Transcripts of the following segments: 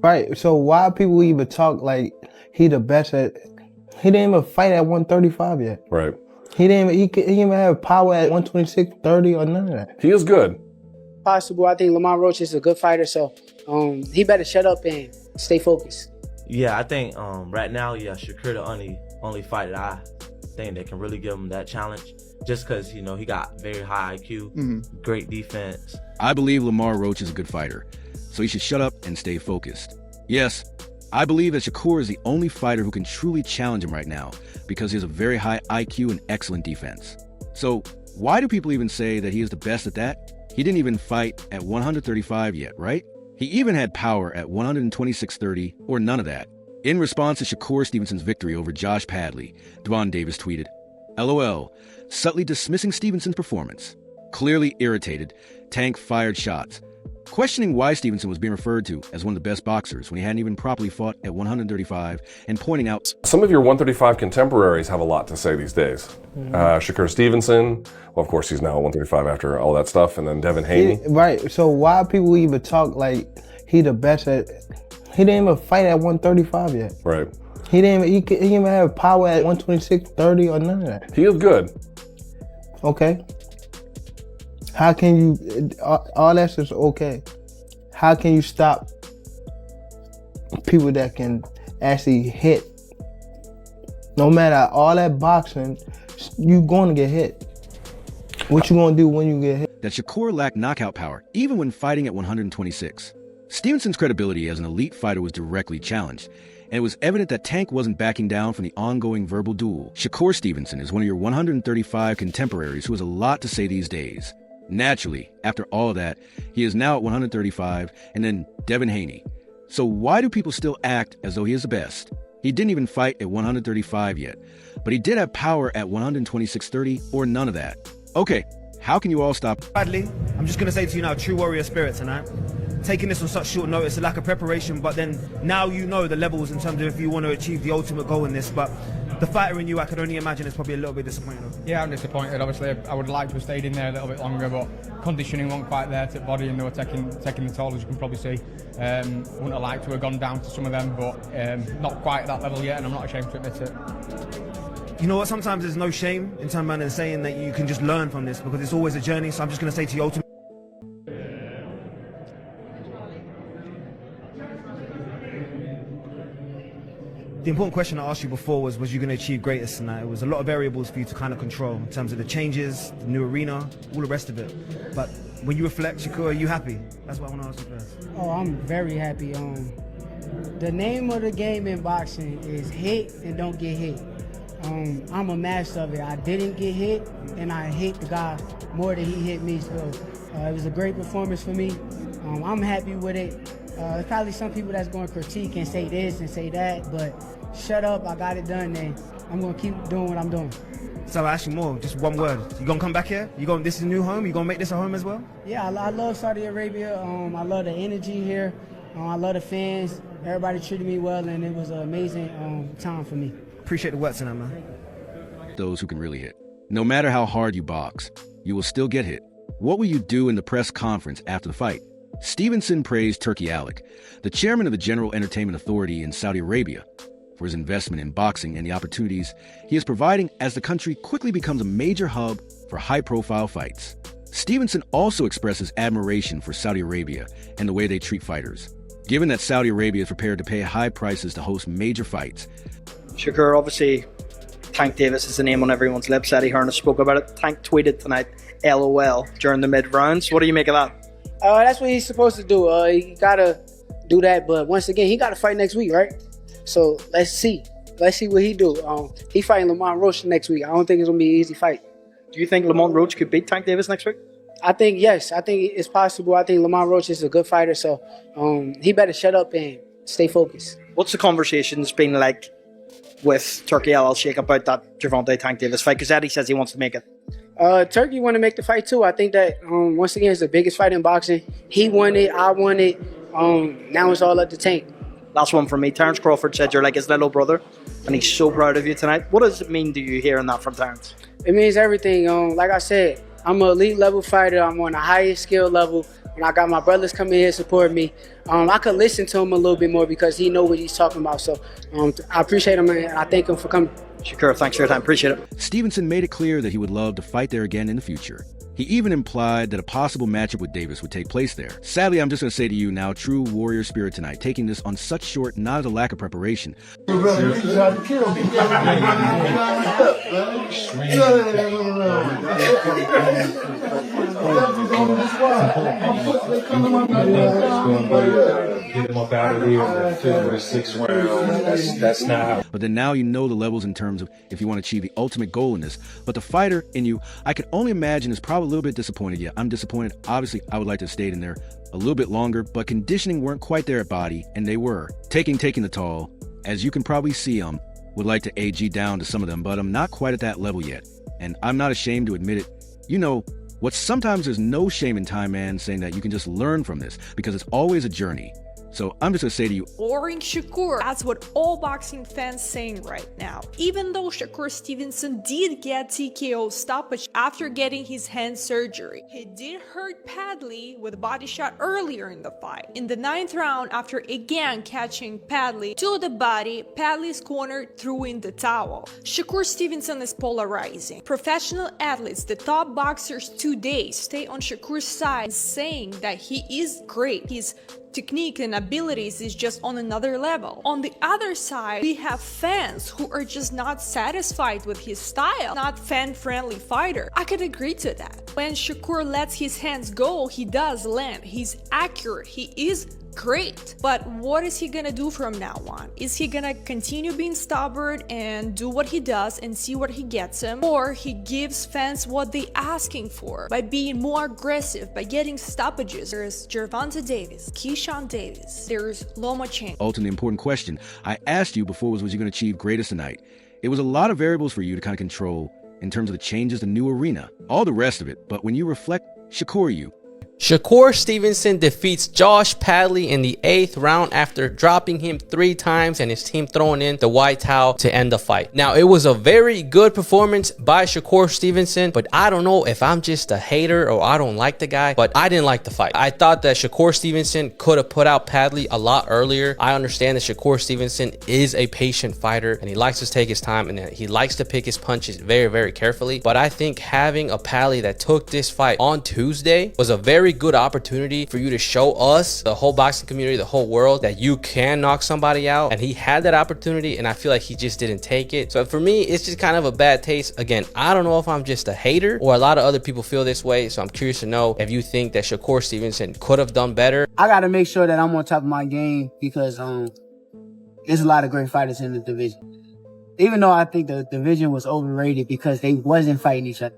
Right. So why people even talk like he the best at? He didn't even fight at 135 yet. Right. He didn't even have power at 126, 30 or none of that. He is good. Possible. I think Lamont Roach is a good fighter, so he better shut up and stay focused. Yeah, I think right now, Shakur the only fighter that I think that can really give him that challenge, just because, you know, he got very high IQ, great defense. I believe Lamar Roach is a good fighter, so he should shut up and stay focused. Yes, I believe that Shakur is the only fighter who can truly challenge him right now because he has a very high IQ and excellent defense. So why do people even say that he is the best at that? He didn't even fight at 135 yet, right? He even had power at 126.30 or none of that. In response to Shakur Stevenson's victory over Josh Padley, Devon Davis tweeted, LOL, subtly dismissing Stevenson's performance. Clearly irritated, Tank fired shots, questioning why Stevenson was being referred to as one of the best boxers when he hadn't even properly fought at 135, and pointing out some of your 135 contemporaries have a lot to say these days. Shakur Stevenson, well, of course, he's now at 135 after all that stuff, and then Devin Haney. Right. So why people even talk like he the best at? He didn't even fight at 135 yet. Right. He didn't even have power at 126, 30 or none of that. He is good. Okay. How can you, all that's just okay. How can you stop people that can actually hit? No matter all that boxing, you gonna get hit. What you gonna do when you get hit? that Shakur lacked knockout power even when fighting at 126. Stevenson's credibility as an elite fighter was directly challenged, and it was evident that Tank wasn't backing down from the ongoing verbal duel. Shakur Stevenson is one of your 135 contemporaries who has a lot to say these days. Naturally, after all of that, he is now at 135, and then Devin Haney. So why do people still act as though he is the best? He didn't even fight at 135 yet, but he did have power at 126.30 or none of that. Okay, how can you all stop? Badly, I'm just going to say to you now, true warrior spirit tonight. Taking this on such short notice, a lack of preparation, but then now you know the levels in terms of if you want to achieve the ultimate goal in this, but the fighter in you, I could only imagine, is probably a little bit disappointed. Yeah, I'm disappointed. Obviously, I would like to have stayed in there a little bit longer, but conditioning wasn't quite there to body, and they were taking the toll, as you can probably see. Wouldn't have liked to have gone down to some of them, but not quite at that level yet, and I'm not ashamed to admit it. You know what, sometimes there's no shame in terms of saying that you can just learn from this, because it's always a journey, so I'm just going to say to you, ultimately, the important question I asked you before was you going to achieve greatness tonight? It was a lot of variables for you to kind of control in terms of the changes, the new arena, all the rest of it. But when you reflect, Shakur, are you happy? That's what I want to ask you first. Oh, I'm very happy. The name of the game in boxing is hit and don't get hit. I'm a master of it. I didn't get hit, and I hit the guy more than he hit me. So it was a great performance for me. I'm happy with it. There's probably some people that's going to critique and say this and say that, but shut up, I got it done, and I'm going to keep doing what I'm doing. So actually more, just one word. You going to come back here? This is a new home? You going to make this a home as well? Yeah, I love Saudi Arabia. I love the energy here. I love the fans. Everybody treated me well, and it was an amazing time for me. Appreciate the work tonight, man. Those who can really hit. No matter how hard you box, you will still get hit. What will you do in the press conference after the fight? Stevenson praised Turki Alec, the chairman of the General Entertainment Authority in Saudi Arabia, for his investment in boxing and the opportunities he is providing as the country quickly becomes a major hub for high-profile fights. Stevenson also expresses admiration for Saudi Arabia and the way they treat fighters. Given that Saudi Arabia is prepared to pay high prices to host major fights. Shakur, obviously, Tank Davis is the name on everyone's lips. Eddie Hearn spoke about it. Tank tweeted tonight, LOL, during the mid-rounds. What do you make of that? That's what he's supposed to do. He gotta do that, but once again, he gotta fight next week, right? So let's see. Let's see what he do. He fighting Lamont Roach next week. I don't think it's gonna be an easy fight. Do you think Lamont Roach could beat Tank Davis next week? I think yes. I think it's possible. I think Lamont Roach is a good fighter, so he better shut up and stay focused. What's the conversations been like with Turki Al-Sheikh about that Gervonta Tank Davis fight? Because Eddie says he wants to make it. Turki want to make the fight too. I think that once again, it's the biggest fight in boxing. He won it. I won it. Now it's all up to Tank. Last one from me. Terence Crawford said you're like his little brother, and he's so proud of you tonight. What does it mean to you hearing that from Terence? It means everything. Like I said, I'm an elite level fighter. I'm on the highest skill level. when I got my brothers coming here supporting me, I could listen to him a little bit more because he know what he's talking about. So I appreciate him and I thank him for coming. Shakur, thanks for your time. Appreciate it. Stevenson made it clear that he would love to fight there again in the future. He even implied that a possible matchup with Davis would take place there. Sadly, I'm just going to say to you now, true warrior spirit tonight, taking this on such short, not as a lack of preparation. Get him up out of there in the 5th or 6th round. That's not how. But then now you know the levels in terms of if you want to achieve the ultimate goal in this. But the fighter in you, I can only imagine, is probably a little bit disappointed. Yeah, I'm disappointed. Obviously, I would like to have stayed in there a little bit longer, but conditioning weren't quite there at body, and they were. Taking the toll, as you can probably see, would like to AG down to some of them, but I'm not quite at that level yet. And I'm not ashamed to admit it. You know, what sometimes there's no shame in time, man, saying that you can just learn from this, because it's always a journey. So I'm just going to say to you, boring Shakur. That's what all boxing fans saying right now. Even though Shakur Stevenson did get TKO stoppage after getting his hand surgery, he did hurt Padley with a body shot earlier in the fight. In the 9th round, after again catching Padley to the body, Padley's corner threw in the towel. Shakur Stevenson is polarizing. Professional athletes, the top boxers today, stay on Shakur's side, saying that he is great. His technique and abilities is just on another level. On the other side, we have fans who are just not satisfied with his style, not fan-friendly fighter. I could agree to that. When Shakur lets his hands go, he does land. He's accurate. He is great. But what is he gonna do from now on? Is he gonna continue being stubborn and do what he does and see what he gets him? Or he gives fans what they're asking for by being more aggressive, by getting stoppages? There's Gervonta Davis, Keyshawn Davis, there's Lomachenko. Ultimately important question I asked you before was you going to achieve greatest tonight? It was a lot of variables for you to kind of control in terms of the changes, the new arena, all the rest of it. But when you reflect, Shakur you. Shakur Stevenson defeats Josh Padley in the 8th round after dropping him 3 times and his team throwing in the white towel to end the fight. Now, it was a very good performance by Shakur Stevenson, but I don't know if I'm just a hater or I don't like the guy, but I didn't like the fight. I thought that Shakur Stevenson could have put out Padley a lot earlier. I understand that Shakur Stevenson is a patient fighter and he likes to take his time and he likes to pick his punches very, very carefully, but I think having a Padley that took this fight on Tuesday was a very good opportunity for you to show us, the whole boxing community, the whole world, that you can knock somebody out, and he had that opportunity and I feel like he just didn't take it. So for me, it's just kind of a bad taste. Again, I don't know if I'm just a hater or a lot of other people feel this way, so I'm curious to know if you think that Shakur Stevenson could have done better. I got to make sure that I'm on top of my game because there's a lot of great fighters in the division. Even though I think the division was overrated because they wasn't fighting each other.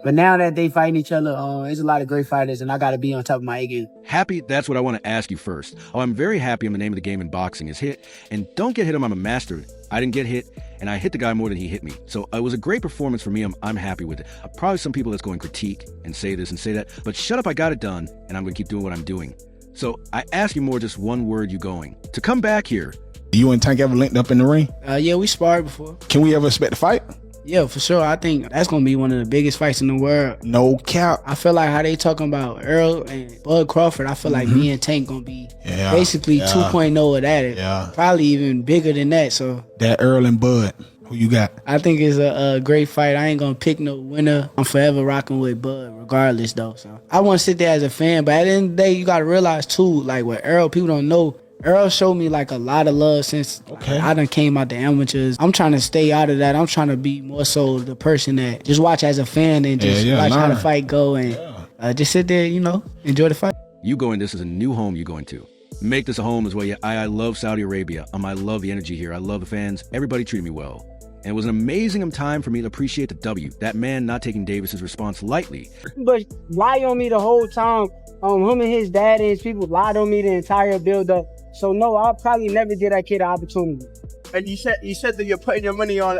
But now that they fighting each other, there's a lot of great fighters and I got to be on top of my A game. Happy? That's what I want to ask you first. Oh, I'm very happy. The name of the game in boxing is hit. And don't get hit him. I'm a master. I didn't get hit and I hit the guy more than he hit me. So it was a great performance for me. I'm happy with it. Probably some people that's going to critique and say this and say that, but shut up, I got it done and I'm going to keep doing what I'm doing. So I ask you more just one word, you going. To come back here, you and Tank ever linked up in the ring? Yeah, we sparred before. Can we ever expect a fight? Yeah, for sure. I think that's going to be one of the biggest fights in the world. No cap. I feel like how they talking about Earl and Bud Crawford, I feel like me and Tank going to be basically 2.0 of that. Yeah. Probably even bigger than that. So that Earl and Bud, who you got? I think it's a great fight. I ain't going to pick no winner. I'm forever rocking with Bud regardless, though. So I want to sit there as a fan. But at the end of the day, you got to realize, too, like with Earl, people don't know, Earl showed me like a lot of love since I done came out the amateurs. I'm trying to stay out of that. I'm trying to be more so the person that just watch as a fan and just watch how the fight go and just sit there, enjoy the fight. You go in this as a new home you're going to. Make this a home as well. Yeah, I love Saudi Arabia. I love the energy here. I love the fans. Everybody treated me well. And it was an amazing time for me to appreciate the W. That man not taking Davis's response lightly. But lie on me the whole time. Him and his dad and his people lied on me the entire build-up. So no, I'll probably never give that kid an opportunity. And you said that you're putting your money on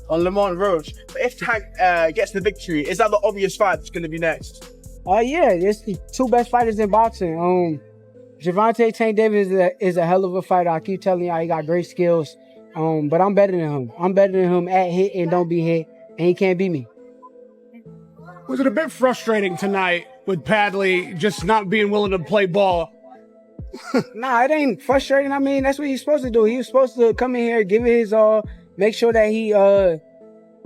Lamont Roach. But if Tank gets the victory, is that the obvious fight that's going to be next? Yeah, it's the 2 best fighters in boxing. Gervonta Tank Davis is a hell of a fighter. I keep telling y'all he got great skills. But I'm better than him. I'm better than him at hit and don't be hit, and he can't beat me. Was it a bit frustrating tonight with Padley just not being willing to play ball? Nah, it ain't frustrating. I mean, that's what he's supposed to do. He was supposed to come in here, give it his all, make sure that he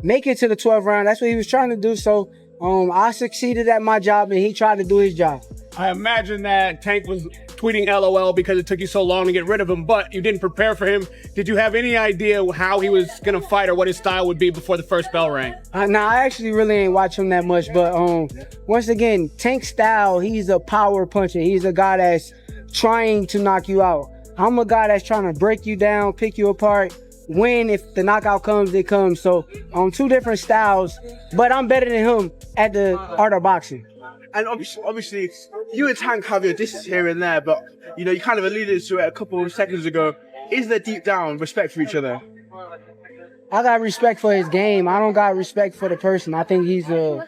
make it to the 12th round. That's what he was trying to do. So I succeeded at my job, and he tried to do his job. I imagine that Tank was tweeting LOL because it took you so long to get rid of him, but you didn't prepare for him. Did you have any idea how he was going to fight or what his style would be before the first bell rang? Nah, I actually really ain't watch him that much, but once again, Tank's style, he's a power puncher. He's a guy that's trying to knock you out. I'm a guy that's trying to break you down, pick you apart, win. If the knockout comes, it comes. So two different styles, but I'm better than him at the art of boxing. And obviously, you and Tank have your disses here and there, but you know, you kind of alluded to it a couple of seconds ago. Is there deep down respect for each other? I got respect for his game. I don't got respect for the person. I think he's a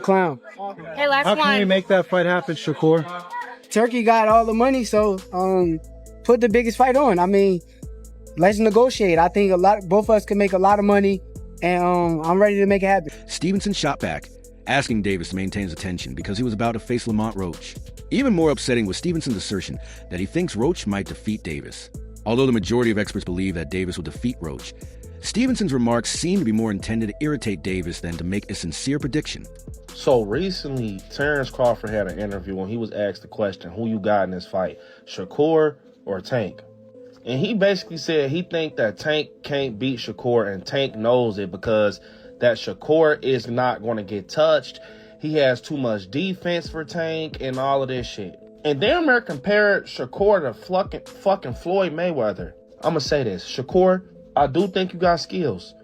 clown. Hey, last one. How can you make that fight happen, Shakur? Turkey got all the money, so put the biggest fight on. I mean, let's negotiate. I think both of us can make a lot of money, and I'm ready to make it happen. Stevenson shot back, asking Davis to maintain his attention because he was about to face Lamont Roach. Even more upsetting was Stevenson's assertion that he thinks Roach might defeat Davis. Although the majority of experts believe that Davis will defeat Roach, Stevenson's remarks seem to be more intended to irritate Davis than to make a sincere prediction. So recently, Terrence Crawford had an interview when he was asked the question, who you got in this fight, Shakur or Tank? And he basically said he think that Tank can't beat Shakur, and Tank knows it because that Shakur is not going to get touched. He has too much defense for Tank and all of this shit. And damn near compared Shakur to fucking Floyd Mayweather. I'm going to say this. Shakur, I do think you got skills.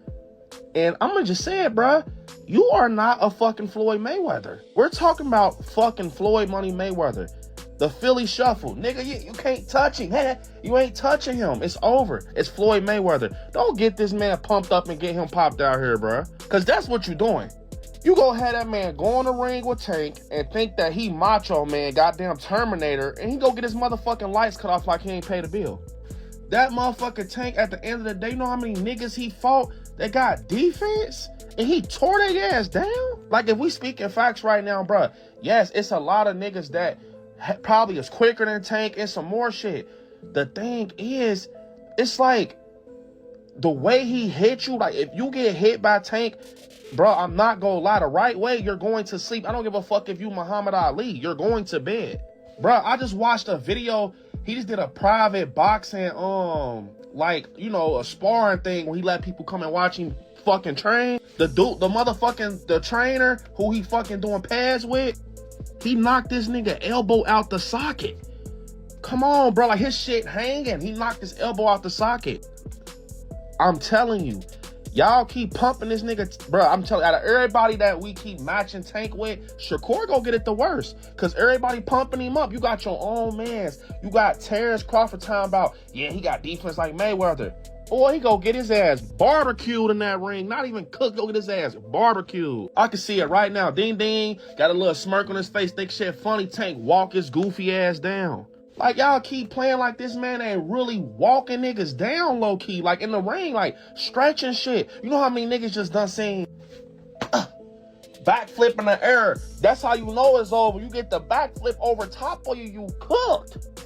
And I'm going to just say it, bruh. You are not a fucking Floyd Mayweather. We're talking about fucking Floyd Money Mayweather. The Philly Shuffle. Nigga, you can't touch him. You ain't touching him. It's over. It's Floyd Mayweather. Don't get this man pumped up and get him popped out here, bruh. Because that's what you're doing. You go have that man go in the ring with Tank and think that he Macho Man, goddamn Terminator, and he go get his motherfucking lights cut off like he ain't paid a bill. That motherfucking Tank, at the end of the day, you know how many niggas he fought that got defense? And he tore their ass down? Like, if we speaking facts right now, bruh, yes, it's a lot of niggas that probably is quicker than Tank and some more shit. The thing is, it's like, the way he hit you, like, if you get hit by Tank, bro, I'm not gonna lie, the right way, you're going to sleep. I don't give a fuck if you Muhammad Ali. You're going to bed. Bro, I just watched a video. He just did a private boxing, like, you know, a sparring thing where he let people come and watch him fucking train. The dude, the trainer who he fucking doing pads with, he knocked this nigga elbow out the socket. Come on, bro, like his shit hanging. He knocked his elbow out the socket. I'm telling you, y'all keep pumping this nigga, bro. I'm telling you, out of everybody that we keep matching Tank with, Shakur go get it the worst. Because everybody pumping him up. You got your own mans. You got Terrence Crawford talking about, yeah, he got defense like Mayweather. Boy, he go get his ass barbecued in that ring. Not even cooked, go get his ass barbecued. I can see it right now. Ding, ding. Got a little smirk on his face. Think shit funny. Tank walk his goofy ass down. Like, y'all keep playing like this man ain't really walking niggas down low-key. Like, in the ring, like, stretching shit. You know how many niggas just done seen backflip in the air? That's how you know it's over. You get the backflip over top of you, you cooked.